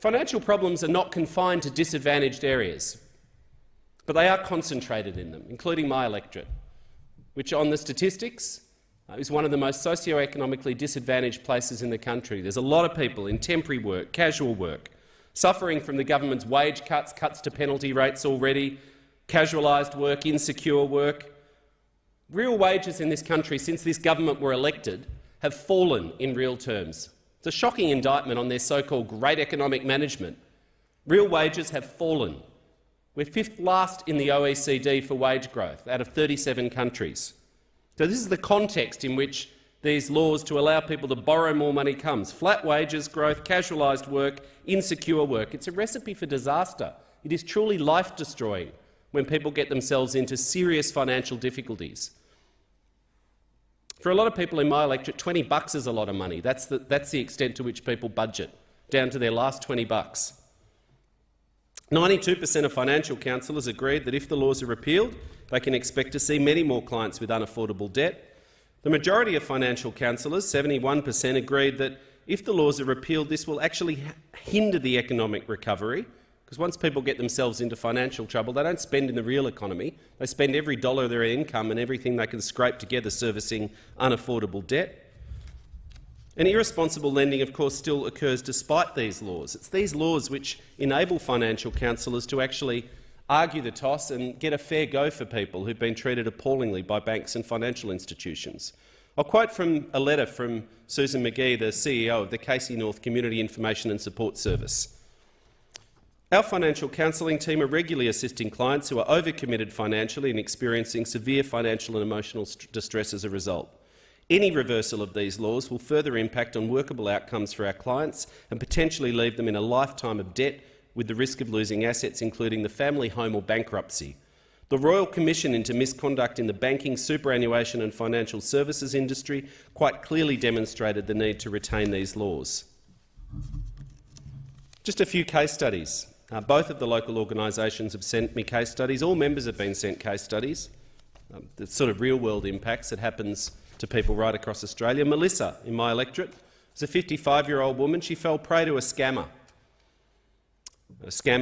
Financial problems are not confined to disadvantaged areas, but they are concentrated in them, including my electorate, which on the statistics is one of the most socio-economically disadvantaged places in the country. There's a lot of people in temporary work, casual work, suffering from the government's wage cuts, cuts to penalty rates already, casualised work, insecure work. Real wages in this country since this government were elected have fallen in real terms. It's a shocking indictment on their so-called great economic management. Real wages have fallen. We're fifth last in the OECD for wage growth out of 37 countries. So this is the context in which these laws to allow people to borrow more money comes. Flat wages growth, casualised work, insecure work. It's a recipe for disaster. It is truly life-destroying when people get themselves into serious financial difficulties. For a lot of people in my electorate, $20 is a lot of money. That's the extent to which people budget, down to their last $20. 92% of financial counsellors agreed that if the laws are repealed, they can expect to see many more clients with unaffordable debt. The majority of financial counsellors, 71%, agreed that if the laws are repealed, this will actually hinder the economic recovery, because once people get themselves into financial trouble, they don't spend in the real economy. They spend every dollar of their income and everything they can scrape together servicing unaffordable debt. And irresponsible lending, of course, still occurs despite these laws. It's these laws which enable financial counsellors to actually argue the toss and get a fair go for people who've been treated appallingly by banks and financial institutions. I'll quote from a letter from Susan McGee, the CEO of the Casey North Community Information and Support Service. Our financial counselling team are regularly assisting clients who are overcommitted financially and experiencing severe financial and emotional distress as a result. Any reversal of these laws will further impact on workable outcomes for our clients and potentially leave them in a lifetime of debt with the risk of losing assets, including the family home or bankruptcy. The Royal Commission into Misconduct in the Banking, Superannuation and Financial Services industry quite clearly demonstrated the need to retain these laws. Just a few case studies. Both of the local organisations have sent me case studies. All members have been sent case studies. The sort of real-world impacts that happens to people right across Australia. Melissa, in my electorate, is a 55-year-old woman. She fell prey to a scammer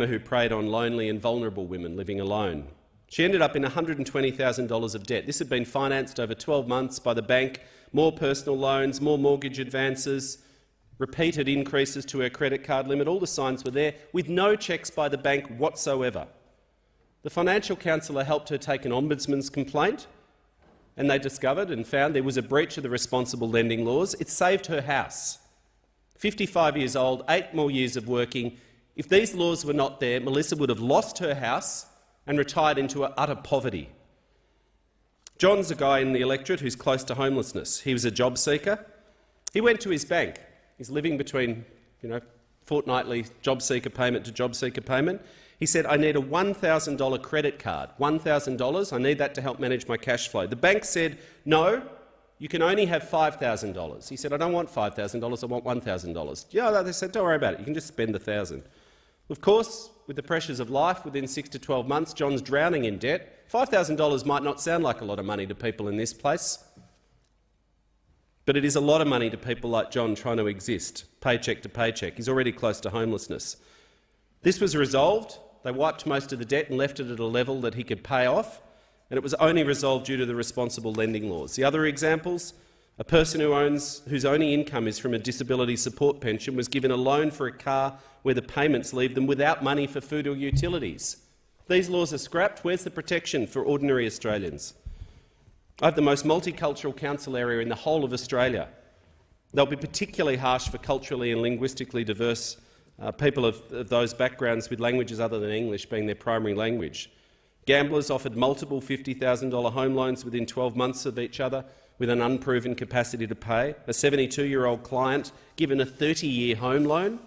who preyed on lonely and vulnerable women living alone. She ended up in $120,000 of debt. This had been financed over 12 months by the bank, more personal loans, more mortgage advances, repeated increases to her credit card limit. All the signs were there, with no checks by the bank whatsoever. The financial counsellor helped her take an ombudsman's complaint, and they discovered and found there was a breach of the responsible lending laws. It saved her house. 55 years old, 8 more years of working. If these laws were not there, Melissa would have lost her house and retired into utter poverty. John's a guy in the electorate who's close to homelessness. He was a job seeker. He went to his bank. He's living between fortnightly job seeker payment to job seeker payment. He said, I need a $1,000 credit card. $1,000, I need that to help manage my cash flow. The bank said, no, you can only have $5,000. He said, I don't want $5,000, I want $1,000. Yeah, they said, don't worry about it, you can just spend the $1,000. Of course, with the pressures of life, within 6 to 12 months, John's drowning in debt. $5,000 might not sound like a lot of money to people in this place, but it is a lot of money to people like John trying to exist, paycheck to paycheck. He's already close to homelessness. This was resolved. They wiped most of the debt and left it at a level that he could pay off, and it was only resolved due to the responsible lending laws. The other examples, a person whose only income is from a disability support pension was given a loan for a car where the payments leave them without money for food or utilities. These laws are scrapped. Where's the protection for ordinary Australians? I have the most multicultural council area in the whole of Australia. They'll be particularly harsh for culturally and linguistically diverse people of those backgrounds with languages other than English being their primary language. Gamblers offered multiple $50,000 home loans within 12 months of each other with an unproven capacity to pay. A 72-year-old client given a 30-year home loan.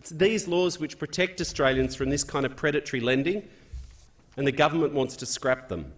It's these laws which protect Australians from this kind of predatory lending, and the government wants to scrap them.